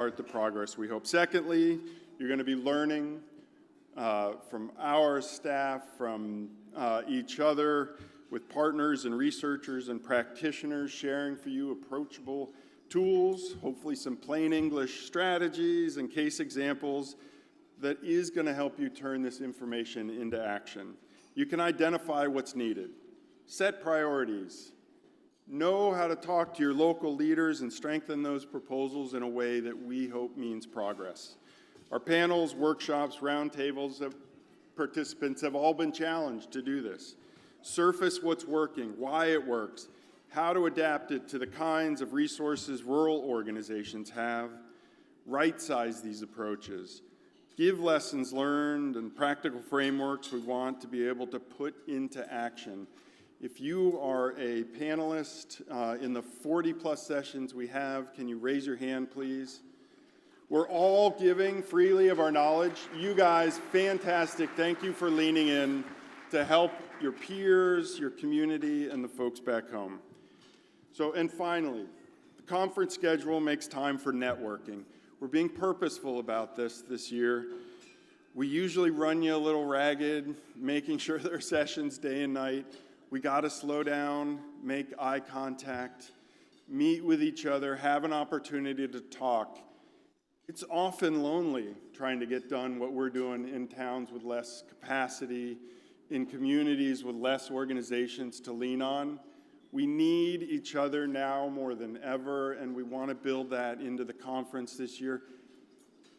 start the progress we hope. Secondly, you're going to be learning from our staff, from each other, with partners and researchers and practitioners sharing for you approachable tools, hopefully some plain English strategies and case examples that is going to help you turn this information into action. You can identify what's needed, set priorities, know how to talk to your local leaders and strengthen those proposals in a way that we hope means progress. Our panels, workshops, roundtables, participants have all been challenged to do this. Surface what's working, why it works, how to adapt it to the kinds of resources rural organizations have, right-size these approaches, give lessons learned and practical frameworks we want to be able to put into action. If you are a panelist in the 40-plus sessions we have, can you raise your hand, please? We're all giving freely of our knowledge. You guys, fantastic. Thank you for leaning in to help your peers, your community, and the folks back home. And finally, the conference schedule makes time for networking. We're being purposeful about this year. We usually run you a little ragged, making sure there are sessions day and night. We got to slow down, make eye contact, meet with each other, have an opportunity to talk. It's often lonely trying to get done what we're doing in towns with less capacity, in communities with less organizations to lean on. We need each other now more than ever, and we want to build that into the conference this year.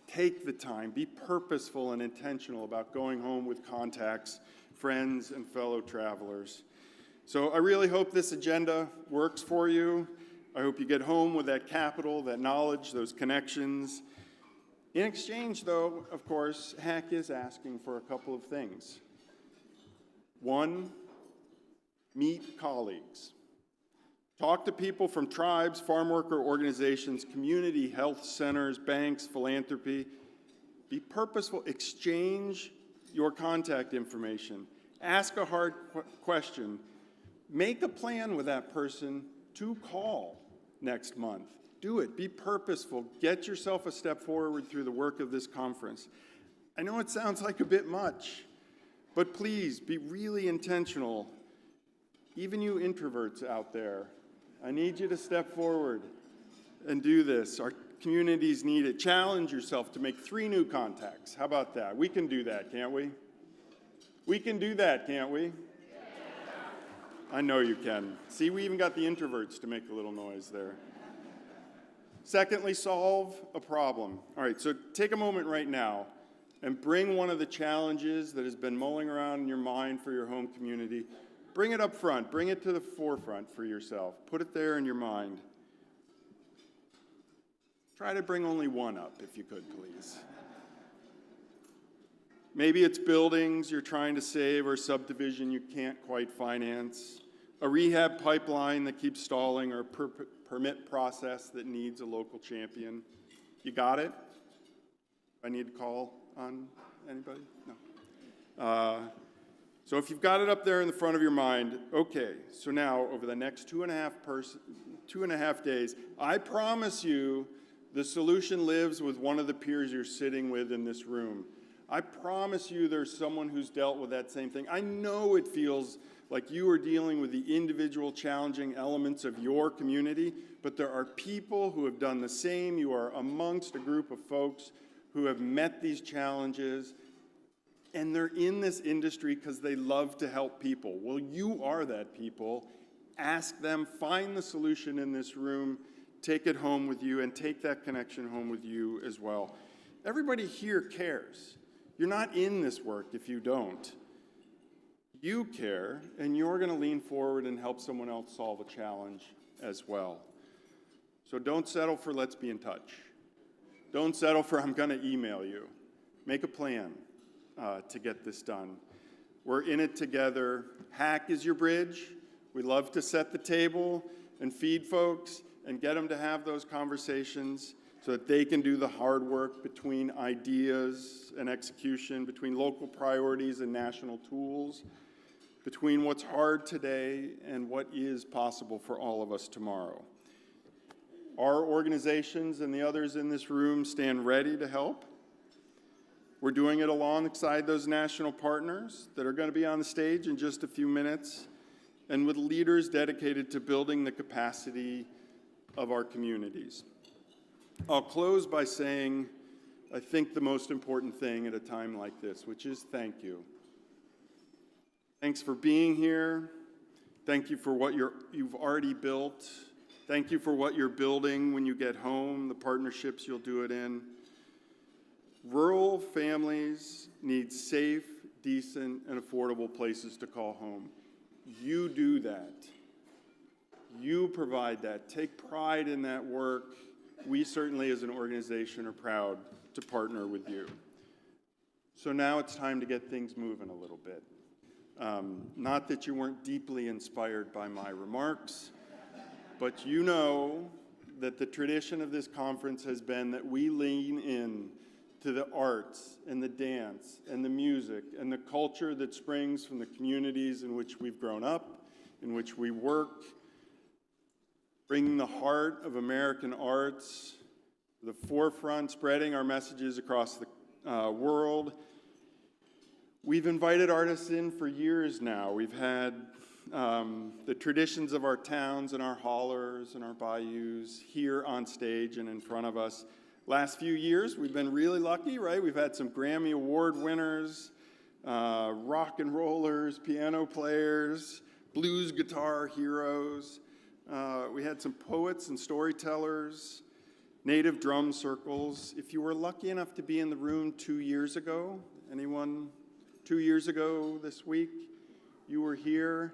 Take the time, be purposeful and intentional about going home with contacts, friends, and fellow travelers. So I really hope this agenda works for you. I hope you get home with that capital, that knowledge, those connections. In exchange, though, of course, HAC is asking for a couple of things. One, meet colleagues. Talk to people from tribes, farm worker organizations, community health centers, banks, philanthropy. Be purposeful. Exchange your contact information. Ask a hard question. Make a plan with that person to call next month. Do it. Be purposeful. Get yourself a step forward through the work of this conference. I know it sounds like a bit much, but please be really intentional. Even you introverts out there, I need you to step forward and do this. Our communities need it. Challenge yourself to make 3 new contacts. How about that? We can do that, can't we? We can do that, can't we? I know you can. See, we even got the introverts to make a little noise there. Secondly, solve a problem. All right, so take a moment right now and bring one of the challenges that has been mulling around in your mind for your home community. Bring it up front. Bring it to the forefront for yourself. Put it there in your mind. Try to bring only one up, if you could, please. Maybe it's buildings you're trying to save or subdivision you can't quite finance, a rehab pipeline that keeps stalling, or a permit process that needs a local champion. You got it? I need to call on anybody? No. So if you've got it up there in the front of your mind, okay, so now over the next 2.5 days, I promise you the solution lives with one of the peers you're sitting with in this room. I promise you there's someone who's dealt with that same thing. I know it feels like you are dealing with the individual challenging elements of your community, but there are people who have done the same. You are amongst a group of folks who have met these challenges, and they're in this industry because they love to help people. Well, you are that people. Ask them, find the solution in this room, take it home with you, and take that connection home with you as well. Everybody here cares. You're not in this work if you don't. You care, and you're going to lean forward and help someone else solve a challenge as well. So don't settle for let's be in touch. Don't settle for I'm going to email you. Make a plan to get this done. We're in it together. HAC is your bridge. We love to set the table and feed folks and get them to have those conversations so that they can do the hard work between ideas and execution, between local priorities and national tools, between what's hard today and what is possible for all of us tomorrow. Our organizations and the others in this room stand ready to help. We're doing it alongside those national partners that are going to be on the stage in just a few minutes, and with leaders dedicated to building the capacity of our communities. I'll close by saying, I think the most important thing at a time like this, which is thank you. Thanks for being here. Thank you for what you've already built. Thank you for what you're building when you get home, the partnerships you'll do it in. Rural families need safe, decent, and affordable places to call home. You do that. You provide that. Take pride in that work. We certainly, as an organization, are proud to partner with you. So now it's time to get things moving a little bit. Not that you weren't deeply inspired by my remarks, but you know that the tradition of this conference has been that we lean in to the arts and the dance and the music and the culture that springs from the communities in which we've grown up, in which we work, bringing the heart of American arts to the forefront, spreading our messages across the world. We've invited artists in for years now. We've had the traditions of our towns and our hollers and our bayous here on stage and in front of us. Last few years, we've been really lucky, right? We've had some Grammy Award winners, rock and rollers, piano players, blues guitar heroes. We had some poets and storytellers, native drum circles. If you were lucky enough to be in the room 2 years ago, anyone 2 years ago this week, you were here,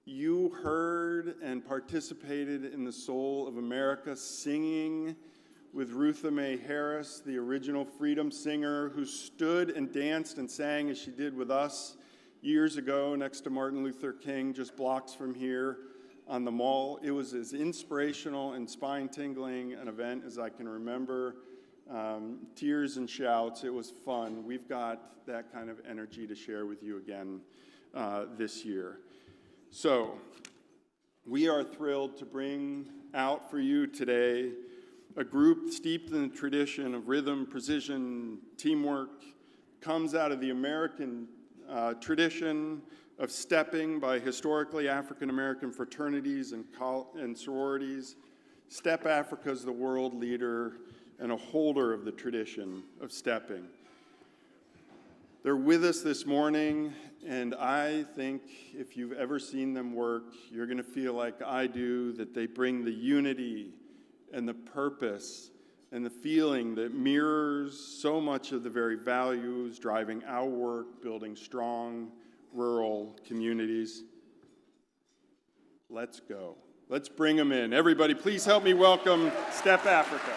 you heard and participated in the soul of America, singing with Rutha Mae Harris, the original freedom singer who stood and danced and sang as she did with us years ago next to Martin Luther King, just blocks from here on the Mall. It was as inspirational and spine-tingling an event as I can remember. Tears and shouts. It was fun. We've got that kind of energy to share with you again this year. So we are thrilled to bring out for you today a group steeped in the tradition of rhythm, precision, teamwork, comes out of the American tradition of stepping by historically African-American fraternities and sororities. Step Africa is the world leader and a holder of the tradition of stepping. They're with us this morning, and I think if you've ever seen them work, you're going to feel like I do, that they bring the unity and the purpose and the feeling that mirrors so much of the very values driving our work, building strong rural communities. Let's go. Let's bring them in. Everybody, please help me welcome Step Africa.